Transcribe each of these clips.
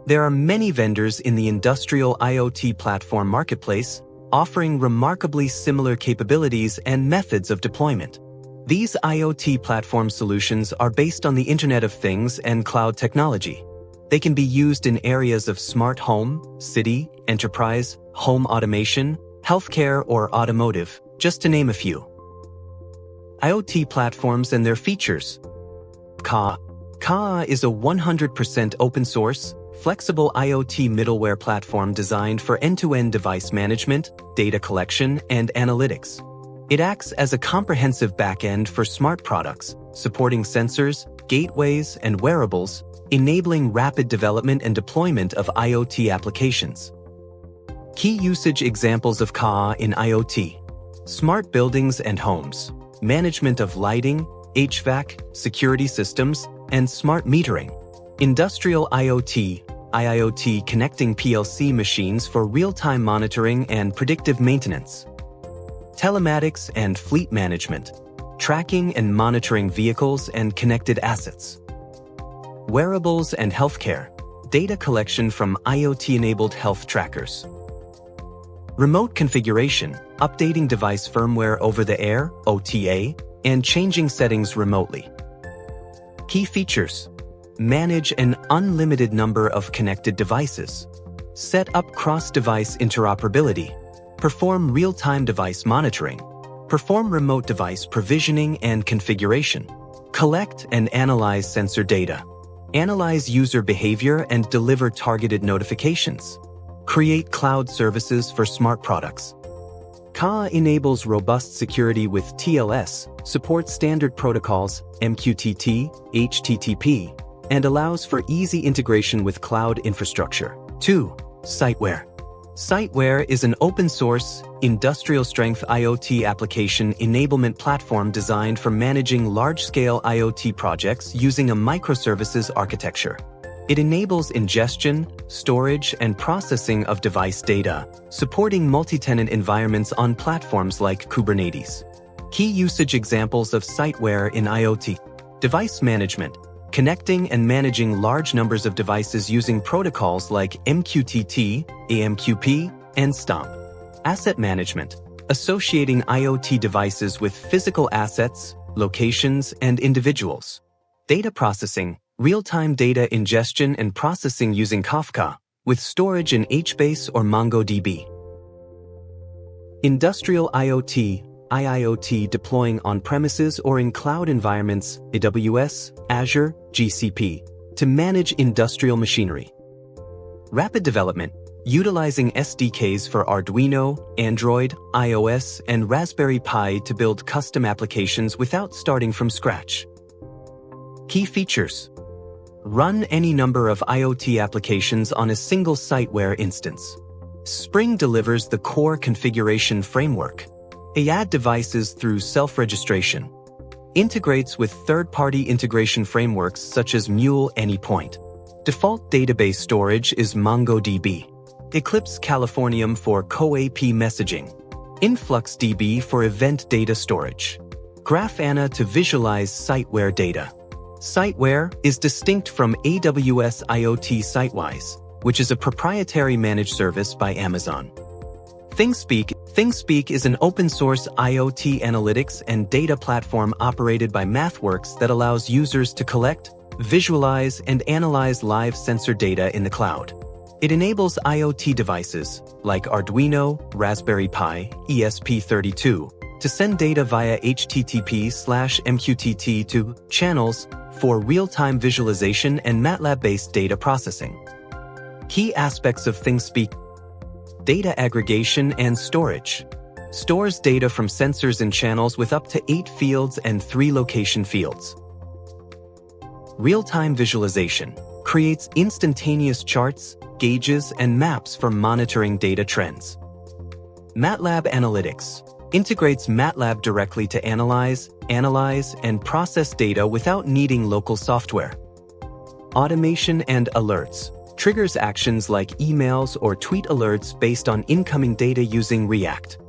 There are many vendors in the industrial IoT platform marketplace offering remarkably similar capabilities and methods of deployment. These IoT platform solutions are based on the Internet of Things and cloud technology. They can be used in areas of smart home, city, enterprise, home automation, healthcare, or automotive, just to name a few. IoT platforms and their features. Kaa is a 100% open-source, flexible IoT middleware platform designed for end-to-end device management, data collection, and analytics. It acts as a comprehensive backend for smart products, supporting sensors, gateways, and wearables, enabling rapid development and deployment of IoT applications. Key usage examples of Kaa in IoT: smart buildings and homes, management of lighting, HVAC, security systems, and smart metering. Industrial IoT, IIoT connecting PLC machines for real-time monitoring and predictive maintenance. Telematics and fleet management, tracking and monitoring vehicles and connected assets. Wearables and healthcare, data collection from IoT-enabled health trackers. Remote configuration, updating device firmware over the air, OTA, and changing settings remotely. Key features: manage an unlimited number of connected devices, set up cross-device interoperability, perform real-time device monitoring, perform remote device provisioning and configuration, collect and analyze sensor data, analyze user behavior and deliver targeted notifications, create cloud services for smart products. Kaa enables robust security with TLS, supports standard protocols, MQTT, HTTP, and allows for easy integration with cloud infrastructure. 2. Siteware. Siteware is an open-source, industrial-strength IoT application enablement platform designed for managing large-scale IoT projects using a microservices architecture. It enables ingestion, storage, and processing of device data, supporting multi-tenant environments on platforms like Kubernetes. Key usage examples of siteware in IoT: device management, connecting and managing large numbers of devices using protocols like MQTT, AMQP, and STOMP. Asset management, associating IoT devices with physical assets, locations, and individuals. Data processing, real-time data ingestion and processing using Kafka, with storage in HBase or MongoDB. Industrial IoT, IIoT deploying on-premises or in cloud environments, AWS, Azure, GCP, to manage industrial machinery. Rapid development, utilizing SDKs for Arduino, Android, iOS, and Raspberry Pi to build custom applications without starting from scratch. Key features: run any number of IoT applications on a single siteware instance. Spring delivers the core configuration framework. Add devices through self-registration. Integrates with third-party integration frameworks such as Mule Anypoint. Default database storage is MongoDB. Eclipse Californium for CoAP messaging. InfluxDB for event data storage. Grafana to visualize siteware data. Siteware is distinct from AWS IoT Sitewise, which is a proprietary managed service by Amazon. ThingSpeak is an open-source IoT analytics and data platform operated by MathWorks that allows users to collect, visualize, and analyze live sensor data in the cloud. It enables IoT devices, like Arduino, Raspberry Pi, ESP32, to send data via HTTP/MQTT to channels for real-time visualization and MATLAB-based data processing. Key aspects of ThingSpeak: data aggregation and storage. Stores data from sensors and channels with up to 8 fields and 3 location fields. Real-time visualization. Creates instantaneous charts, gauges, and maps for monitoring data trends. MATLAB Analytics. Integrates MATLAB directly to analyze, and process data without needing local software. Automation and alerts. Triggers actions like emails or tweet alerts based on incoming data using React.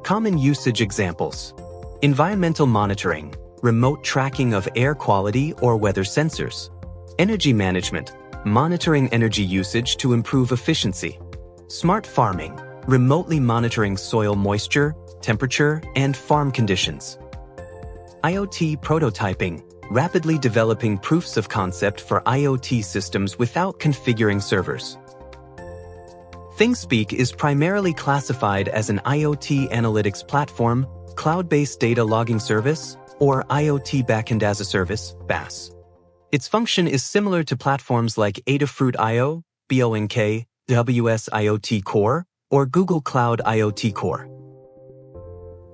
Common usage examples: environmental monitoring, remote tracking of air quality or weather sensors. Energy management, monitoring energy usage to improve efficiency. Smart farming, remotely monitoring soil moisture, temperature, and farm conditions. IoT prototyping, rapidly developing proofs of concept for IoT systems without configuring servers. ThingSpeak is primarily classified as an IoT analytics platform, cloud-based data logging service, or IoT Backend as a Service, BaaS. Its function is similar to platforms like Adafruit.io, BONK, AWS IoT Core, or Google Cloud IoT Core.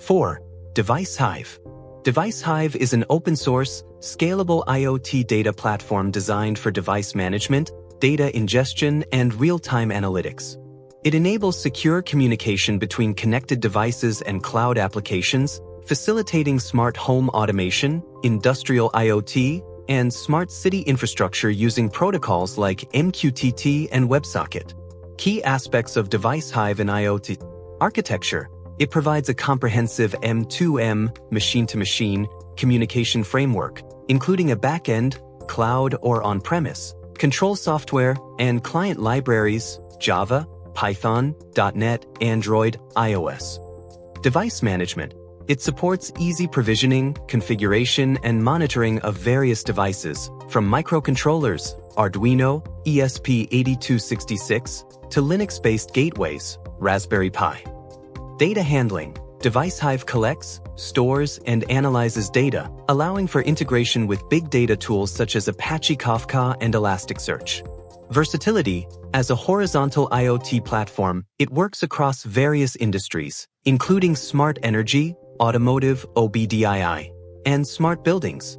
4. DeviceHive. DeviceHive is an open-source, scalable IoT data platform designed for device management, data ingestion, and real-time analytics. It enables secure communication between connected devices and cloud applications, facilitating smart home automation, industrial IoT, and smart city infrastructure using protocols like MQTT and WebSocket. Key aspects of DeviceHive in IoT architecture. It provides a comprehensive M2M, machine-to-machine, communication framework, including a backend, cloud or on-premise, control software, and client libraries, Java, Python, .NET, Android, iOS. Device management. It supports easy provisioning, configuration, and monitoring of various devices, from microcontrollers, Arduino, ESP8266, to Linux-based gateways, Raspberry Pi. Data handling. DeviceHive collects, stores, and analyzes data, allowing for integration with big data tools such as Apache Kafka and Elasticsearch. Versatility. As a horizontal IoT platform, it works across various industries, including smart energy, automotive OBDII, and smart buildings.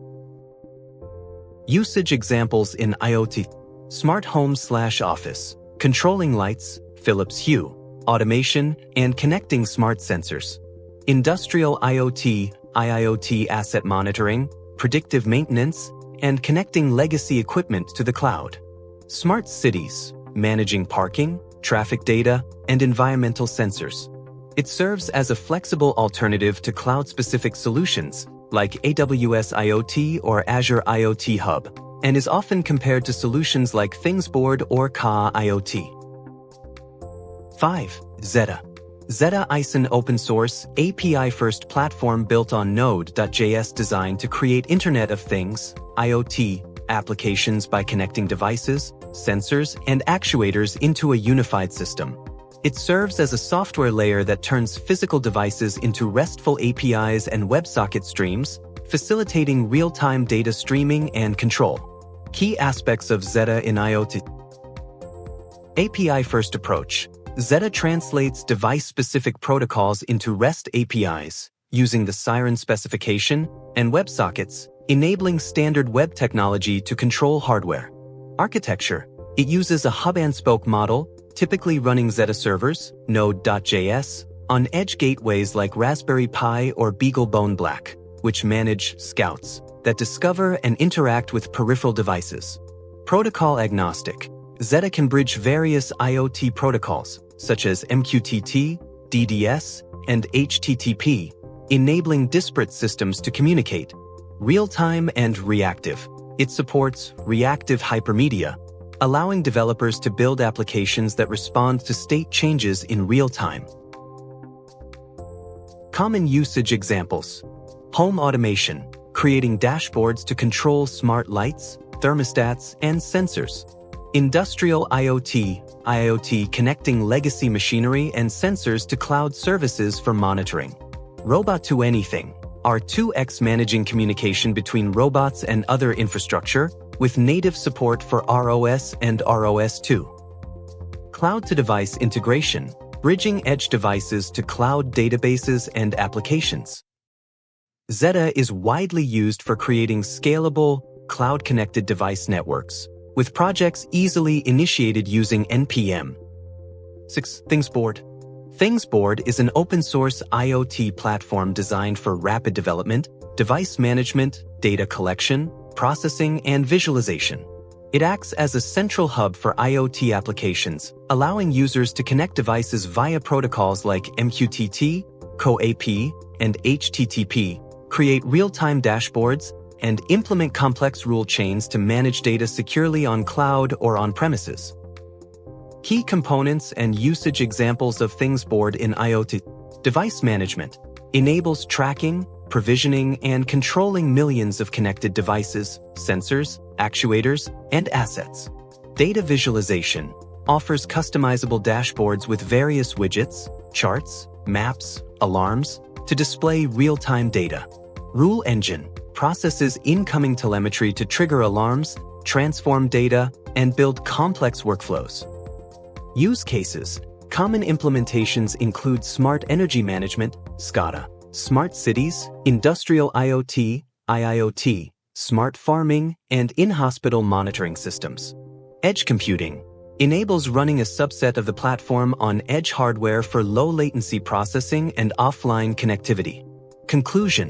Usage examples in IoT. Smart home/office, controlling lights, Philips Hue, automation, and connecting smart sensors. Industrial IoT, IIoT asset monitoring, predictive maintenance, and connecting legacy equipment to the cloud. Smart cities, managing parking, traffic data, and environmental sensors. It serves as a flexible alternative to cloud-specific solutions like AWS IoT or Azure IoT Hub, and is often compared to solutions like ThingsBoard or Ka IoT. 5. Zeta. Zeta is an open-source, API-first platform built on Node.js designed to create Internet of Things, IoT, applications by connecting devices, sensors, and actuators into a unified system. It serves as a software layer that turns physical devices into RESTful APIs and WebSocket streams, facilitating real-time data streaming and control. Key aspects of Zeta in IoT. API-first approach. Zeta translates device-specific protocols into REST APIs, using the Siren specification and WebSockets, enabling standard web technology to control hardware. Architecture. It uses a hub-and-spoke model, typically running Zeta servers, Node.js, on edge gateways like Raspberry Pi or BeagleBone Black, which manage scouts that discover and interact with peripheral devices. Protocol agnostic. Zeta can bridge various IoT protocols, such as MQTT, DDS, and HTTP, enabling disparate systems to communicate. Real-time and reactive. It supports reactive hypermedia, allowing developers to build applications that respond to state changes in real time. Common usage examples. Home automation, creating dashboards to control smart lights, thermostats, and sensors. Industrial IoT, connecting legacy machinery and sensors to cloud services for monitoring. Robot-to-anything, R2X managing communication between robots and other infrastructure, with native support for ROS and ROS2. Cloud-to-device integration, bridging edge devices to cloud databases and applications. Zeta is widely used for creating scalable, cloud-connected device networks, with projects easily initiated using NPM. 6. ThingsBoard. ThingsBoard is an open-source IoT platform designed for rapid development, device management, data collection, processing, and visualization. It acts as a central hub for IoT applications, allowing users to connect devices via protocols like MQTT, CoAP, and HTTP, create real-time dashboards, and implement complex rule chains to manage data securely on cloud or on premises. Key components and usage examples of Things Board in IoT. Device management enables tracking, provisioning, and controlling millions of connected devices, sensors, actuators, and assets. Data visualization offers customizable dashboards with various widgets, charts, maps, alarms to display real-time data. Rule engine processes incoming telemetry to trigger alarms, transform data, and build complex workflows. Use cases. Common implementations include smart energy management, SCADA, smart cities, industrial IoT, IIoT, smart farming, and in-hospital monitoring systems. Edge computing enables running a subset of the platform on edge hardware for low-latency processing and offline connectivity. Conclusion: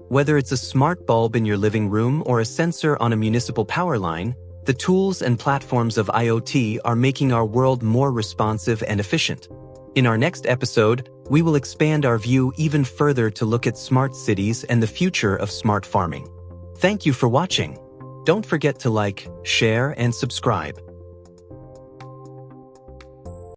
whether it's a smart bulb in your living room or a sensor on a municipal power line, the tools and platforms of IoT are making our world more responsive and efficient. In our next episode, we will expand our view even further to look at smart cities and the future of smart farming. Thank you for watching. Don't forget to like, share, and subscribe.